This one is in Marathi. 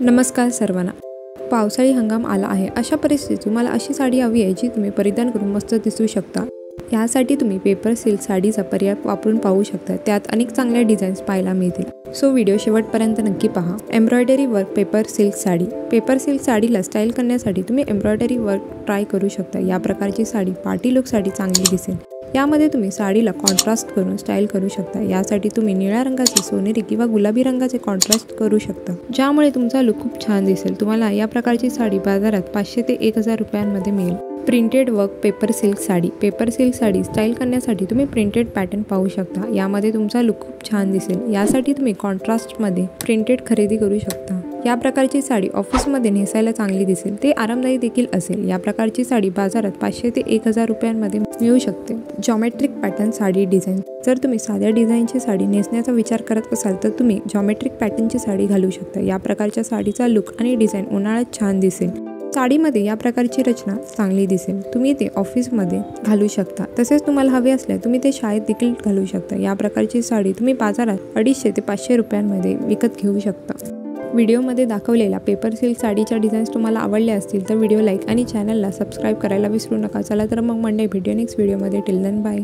नमस्कार सर्वांना. पावसाळी हंगाम आला आहे. अशा परिस्थितीत तुम्हाला अशी साडी हवी आहे जी तुम्ही परिधान करून मस्त दिसू शकता. यासाठी तुम्ही पेपर सिल्क साडीचा पर्याय वापरून पाहू शकता. त्यात अनेक चांगल्या डिझाईन्स पाहायला मिळतील. सो व्हिडिओ शेवटपर्यंत नक्की पहा. Embroidery work paper silk sari. Paper silk साडीला स्टाईल करण्यासाठी तुम्ही एम्ब्रॉयडरी वर्क ट्राय करू शकता. या प्रकारची साडी पार्टी लुकसाठी चांगली दिसेल. यामध्ये तुम्ही साडीला कॉन्ट्रास्ट करून स्टाईल करू शकता. यासाठी तुम्ही निळ्या रंगाचे, सोनेरी किंवा गुलाबी रंगाचे कॉन्ट्रास्ट करू शकता, ज्यामुळे तुमचा लुक खूप छान दिसेल. तुम्हाला या प्रकारची साडी बाजारात 500 ते 1000 रुपयांमध्ये मिळेल. Printed work paper silk sari. Paper silk sari style करण्यासाठी तुम्ही प्रिंटेड पॅटर्न पाहू शकता. यामध्ये तुमचा लुक खूप छान दिसेल. यासाठी तुम्ही कॉन्ट्रास्टमध्ये प्रिंटेड खरेदी करू शकता. या प्रकारची साडी ऑफिसमध्ये नेसायला चांगली दिसेल. ते आरामदायी देखील असेल. या प्रकारची साडी बाजारात 500 ते 1000 रुपयांमध्ये मिळू शकते. Geometric pattern sari design. जर तुम्ही साध्या डिझाईनची साडी नेसण्याचा विचार करत असाल तर तुम्ही जॉमेट्रिक पॅटर्नची साडी घालू शकता. या प्रकारच्या साडीचा लुक आणि डिझाईन उन्हाळ्यात छान दिसेल. साडीमध्ये या प्रकारची रचना चांगली दिसेल. तुम्ही ते ऑफिसमध्ये घालू शकता. तसेच तुम्हाला हवे असल्यास तुम्ही ते शाळेत देखील घालू शकता. या प्रकारची साडी तुम्ही बाजारात 250 ते 500 रुपयांमध्ये विकत घेऊ शकता. व्हिडिओमध्ये दाखवलेल्या पेपर सिल्क साडीच्या डिझाईन्स तुम्हाला आवडल्या असतील तर व्हिडिओ लाईक आणि चॅनलला सबस्क्राईब करायला विसरू नका. चला तर मग मंडळी, भेटूया नेक्स्ट व्हिडिओमध्ये. Till then bye.